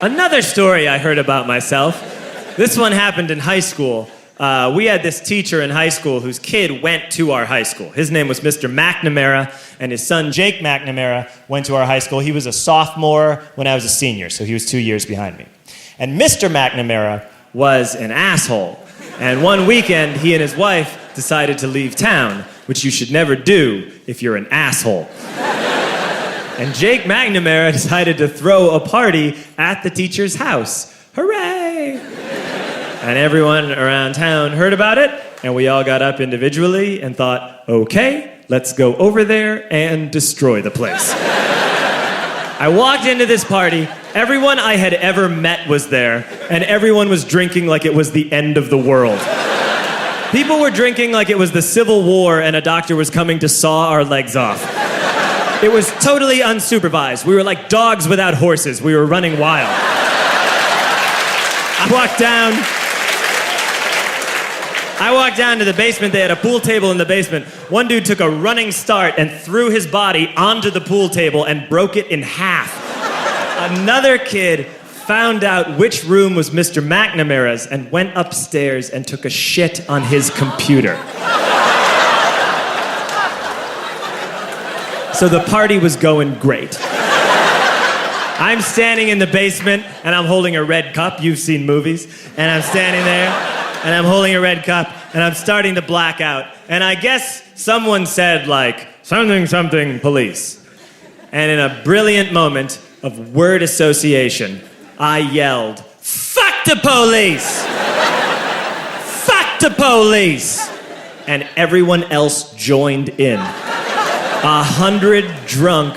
Another story I heard about myself. This one happened in high school. We had this teacher in high school whose kid went to our high school. His name was Mr. McNamara, and his son Jake McNamara went to our high school. He was a sophomore when I was a senior, so he was 2 years behind me. And Mr. McNamara was an asshole. And one weekend, he and his wife decided to leave town, which you should never do if you're an asshole. And Jake McNamara decided to throw a party at the teacher's house. Hooray! And everyone around town heard about it, and we all got up individually and thought, okay, let's go over there and destroy the place. I walked into this party, everyone I had ever met was there, and everyone was drinking like it was the end of the world. People were drinking like it was the Civil War and a doctor was coming to saw our legs off. It was totally unsupervised. We were like dogs without horses. We were running wild. I walked down to the basement. They had a pool table in the basement. One dude took a running start and threw his body onto the pool table and broke it in half. Another kid found out which room was Mr. McNamara's and went upstairs and took a shit on his computer. So the party was going great. I'm standing in the basement and I'm holding a red cup. You've seen movies. And I'm standing there and I'm holding a red cup and I'm starting to black out. And I guess someone said like, something police. And in a brilliant moment of word association, I yelled, fuck the police! Fuck the police! And everyone else joined in. 100 drunk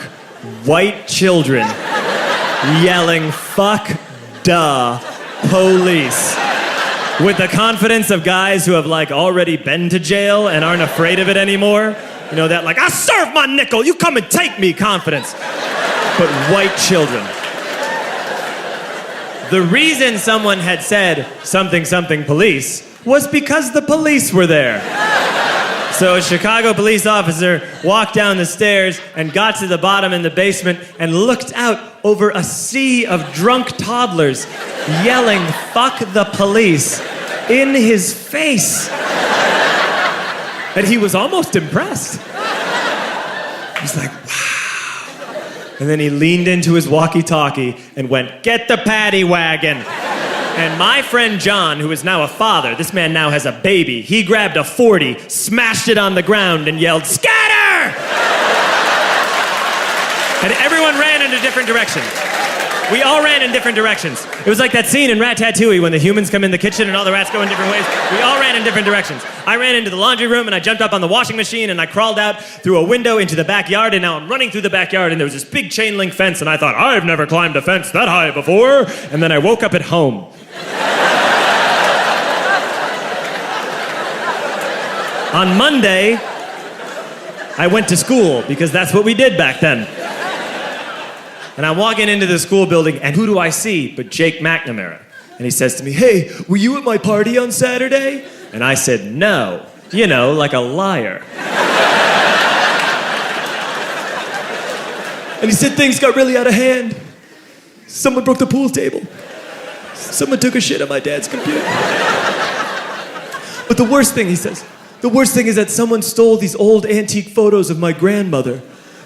white children yelling, fuck the police. With the confidence of guys who have like already been to jail and aren't afraid of it anymore. You know, that like, I serve my nickel, you come and take me confidence. But white children. The reason someone had said something police was because the police were there. So a Chicago police officer walked down the stairs and got to the bottom in the basement and looked out over a sea of drunk toddlers yelling, fuck the police, in his face. And he was almost impressed. He was like, wow. And then he leaned into his walkie-talkie and went, get the paddy wagon. And my friend John, who is now a father, this man now has a baby, he grabbed a 40, smashed it on the ground, and yelled, scatter! And everyone ran in a different direction. We all ran in different directions. It was like that scene in Ratatouille when the humans come in the kitchen and all the rats go in different ways. We all ran in different directions. I ran into the laundry room and I jumped up on the washing machine and I crawled out through a window into the backyard, and now I'm running through the backyard and there was this big chain link fence and I thought, I've never climbed a fence that high before. And then I woke up at home. On Monday, I went to school because that's what we did back then. And I'm walking into the school building, and who do I see but Jake McNamara? And he says to me, hey, were you at my party on Saturday? And I said, no. You know, like a liar. And he said things got really out of hand. Someone broke the pool table. Someone took a shit on my dad's computer. But the worst thing, he says, the worst thing is that someone stole these old antique photos of my grandmother,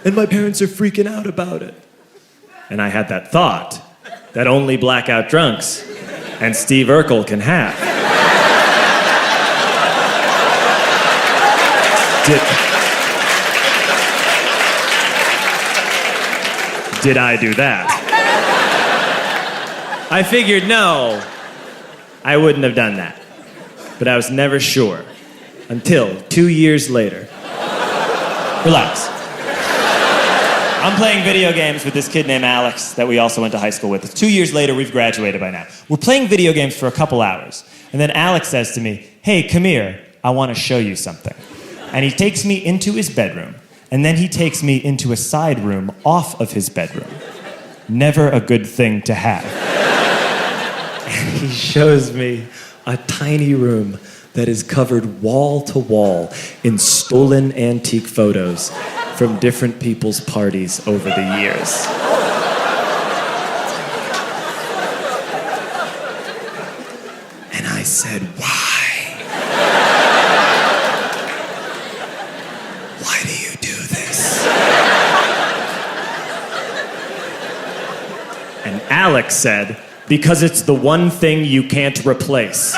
and my parents are freaking out about it. And I had that thought that only blackout drunks and Steve Urkel can have. Did I do that? I figured, no, I wouldn't have done that. But I was never sure until 2 years later. Relax. I'm playing video games with this kid named Alex that we also went to high school with. 2 years later, we've graduated by now. We're playing video games for a couple hours. And then Alex says to me, hey, come here, I want to show you something. And he takes me into his bedroom. And then he takes me into a side room off of his bedroom. Never a good thing to have. And he shows me a tiny room that is covered wall to wall in stolen antique photos from different people's parties over the years. said, why? Why do you do this? And Alex said, because it's the one thing you can't replace.